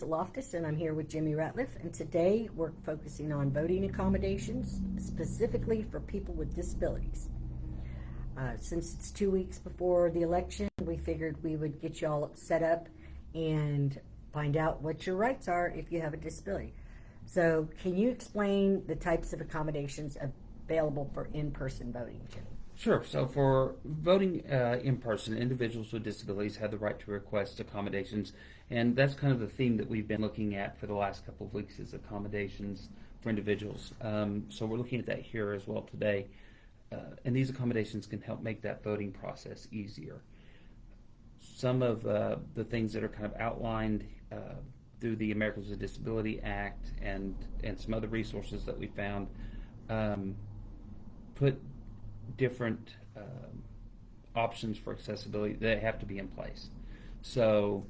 Loftus, and I'm here with Jimmy Ratliff, and today we're focusing on voting accommodations, specifically for people with disabilities. Since it's 2 weeks before the election, we figured we would get you all set up and find out what your rights are if you have a disability. So can you explain the types of accommodations available for in-person voting, Jimmy? Sure. So for voting in person, individuals with disabilities have the right to request accommodations, and that's kind of the theme that we've been looking at for the last couple of weeks is accommodations for individuals. So we're looking at that here as well today, and these accommodations can help make that voting process easier. Some of the things that are kind of outlined through the Americans with Disability Act and some other resources that we found put different options for accessibility that have to be in place. So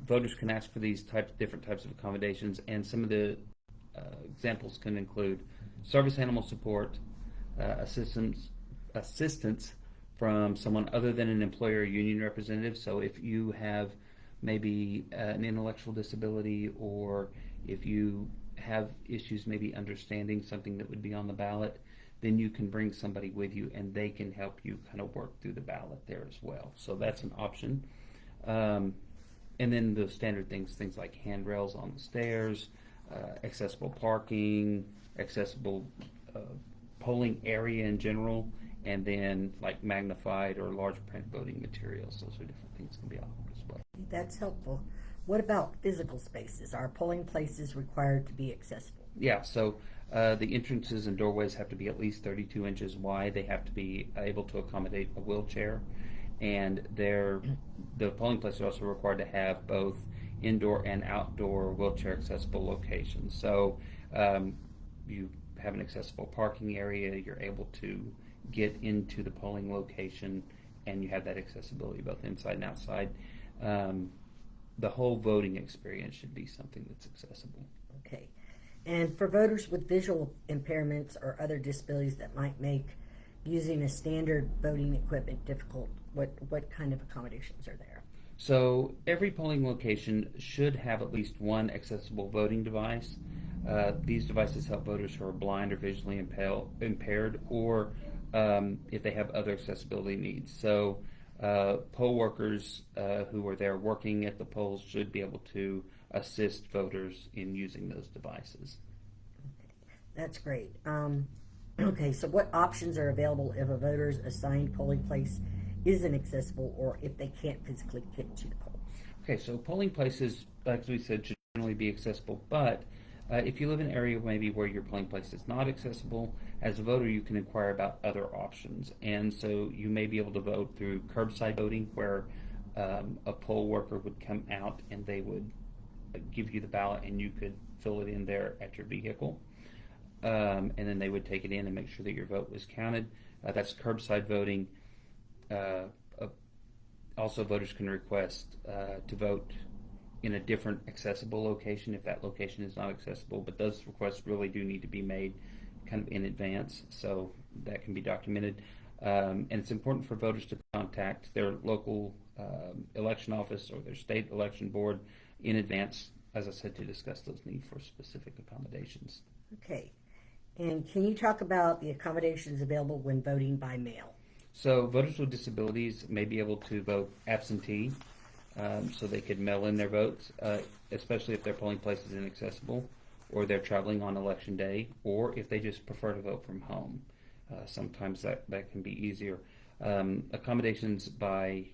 voters can ask for these different types of accommodations, and some of the examples can include service animal support, assistance from someone other than an employer or union representative. So if you have maybe an intellectual disability, or if you have issues maybe understanding something that would be on the ballot, then you can bring somebody with you and they can help you kind of work through the ballot there as well. So that's an option. And then the standard things like handrails on the stairs, accessible parking, accessible polling area in general, and then like magnified or large print voting materials. Those are different things can be offered as well. That's helpful. What about physical spaces? Are polling places required to be accessible? Yeah, so the entrances and doorways have to be at least 32 inches wide. They have to be able to accommodate a wheelchair, and the polling places are also required to have both indoor and outdoor wheelchair accessible locations. So you have an accessible parking area, you're able to get into the polling location, and you have that accessibility both inside and outside. The whole voting experience should be something that's accessible. Okay. And for voters with visual impairments or other disabilities that might make using a standard voting equipment difficult, what kind of accommodations are there? So every polling location should have at least one accessible voting device. These devices help voters who are blind or visually impaired, or if they have other accessibility needs. So poll workers who are there working at the polls should be able to assist voters in using those devices. That's great. Okay, so what options are available if a voter's assigned polling place isn't accessible, or if they can't physically get to the poll? Okay, so polling places, like we said, should generally be accessible, but if you live in an area maybe where your polling place is not accessible, as a voter you can inquire about other options. And so you may be able to vote through curbside voting, where a poll worker would come out and they would give you the ballot and you could fill it in there at your vehicle. And then they would take it in and make sure that your vote was counted. That's curbside voting. Also, voters can request to vote in a different accessible location if that location is not accessible, but those requests really do need to be made kind of in advance, so that can be documented. And it's important for voters to contact their local election office or their state election board in advance, as I said, to discuss those needs for specific accommodations. Okay. And can you talk about the accommodations available when voting by mail? So voters with disabilities may be able to vote absentee, so they could mail in their votes, especially if their polling place is inaccessible, or they're traveling on election day, or if they just prefer to vote from home. Sometimes that can be easier. Accommodations by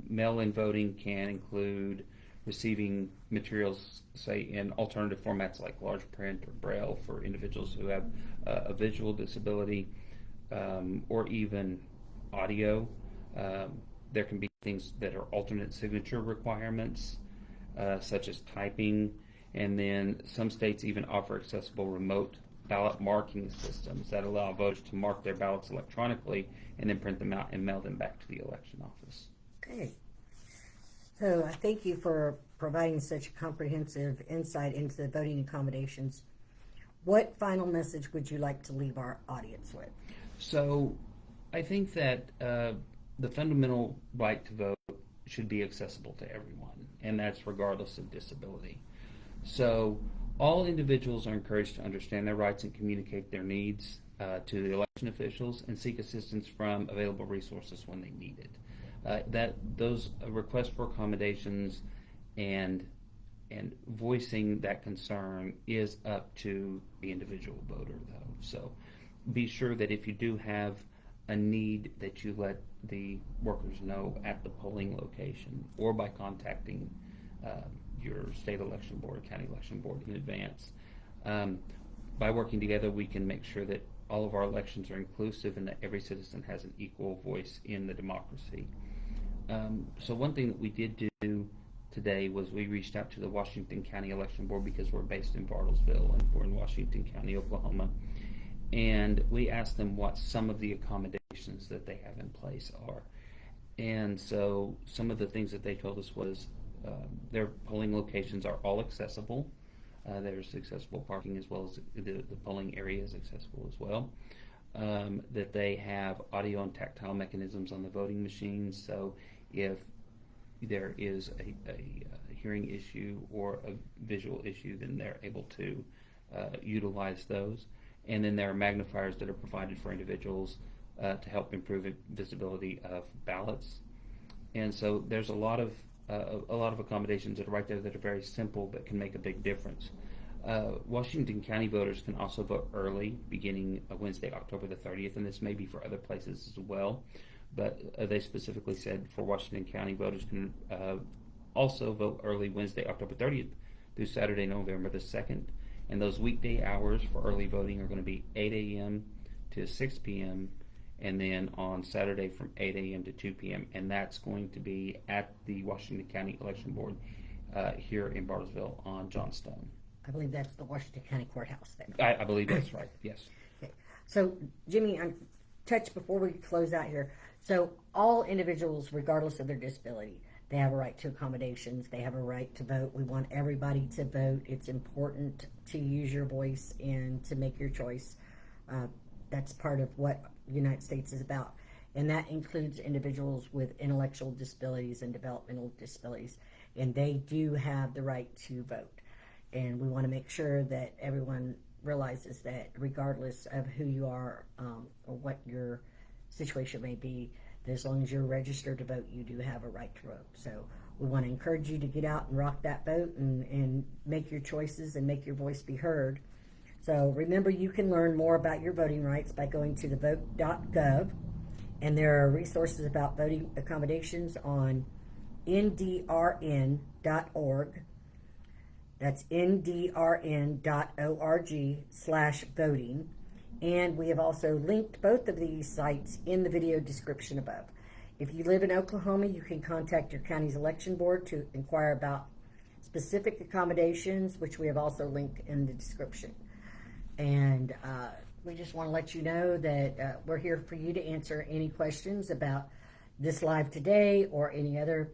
mail-in voting can include receiving materials, say, in alternative formats like large print or braille for individuals who have a visual disability, or even audio. There can be things that are alternate signature requirements, such as typing, and then some states even offer accessible remote ballot marking systems that allow voters to mark their ballots electronically and then print them out and mail them back to the election office. Okay. So I thank you for providing such a comprehensive insight into the voting accommodations. What final message would you like to leave our audience with? So I think that the fundamental right to vote should be accessible to everyone, and that's regardless of disability. So all individuals are encouraged to understand their rights and communicate their needs to the election officials and seek assistance from available resources when they need it. That those requests for accommodations and voicing that concern is up to the individual voter, though. So be sure that if you do have a need, that you let the workers know at the polling location or by contacting your state election board, county election board in advance. By working together, we can make sure that all of our elections are inclusive and that every citizen has an equal voice in the democracy. So one thing that we did do today was we reached out to the Washington County Election Board, because we're based in Bartlesville and we're in Washington County, Oklahoma. And we asked them what some of the accommodations that they have in place are. And so some of the things that they told us was their polling locations are all accessible. There's accessible parking, as well as the polling area is accessible as well. That they have audio and tactile mechanisms on the voting machines, so if there is a hearing issue or a visual issue, then they're able to utilize those. And then there are magnifiers that are provided for individuals to help improve visibility of ballots. And so there's a lot of accommodations that are right there that are very simple but can make a big difference. Washington County voters can also vote early, beginning Wednesday, October the 30th, and this may be for other places as well. But they specifically said for Washington County, voters can also vote early Wednesday, October 30th through Saturday, November the 2nd. And those weekday hours for early voting are going to be 8 a.m. to 6 p.m. and then on Saturday from 8 a.m. to 2 p.m. And that's going to be at the Washington County Election Board here in Bartlesville on Johnstone. I believe that's the Washington County Courthouse there. I believe that's right, yes. Okay. So, Jimmy, I'm touched before we close out here. So, all individuals, regardless of their disability, they have a right to accommodations. They have a right to vote. We want everybody to vote. It's important to use your voice and to make your choice. That's part of what the United States is about. And that includes individuals with intellectual disabilities and developmental disabilities. And they do have the right to vote. And we want to make sure that everyone realizes that regardless of who you are or what your situation may be, that as long as you're registered to vote, you do have a right to vote. So we want to encourage you to get out and rock that vote and make your choices and make your voice be heard. So remember, you can learn more about your voting rights by going to thevote.gov, and there are resources about voting accommodations on ndrn.org. That's ndrn.org/voting. And we have also linked both of these sites in the video description above. If you live in Oklahoma, you can contact your county's election board to inquire about specific accommodations, which we have also linked in the description. And we just want to let you know that we're here for you to answer any questions about this live today or any other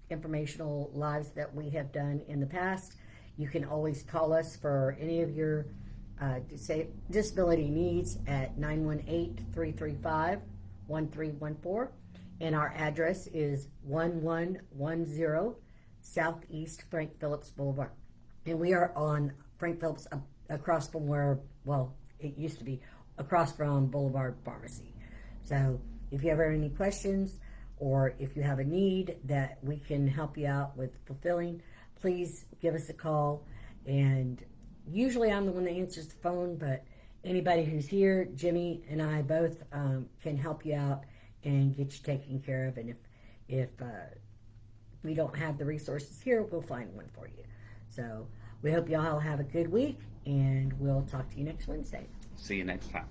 informational lives that we have done in the past. You can always call us for any of your disability needs at 918-335-1314, and our address is 1110 Southeast Frank Phillips Boulevard. And we are on Frank Phillips across from where, well, it used to be across from Boulevard Pharmacy. So if you have any questions or if you have a need that we can help you out with fulfilling, please give us a call. And usually I'm the one that answers the phone, but anybody who's here, Jimmy and I both can help you out and get you taken care of. And if we don't have the resources here, we'll find one for you. So we hope you all have a good week, and we'll talk to you next Wednesday. See you next time.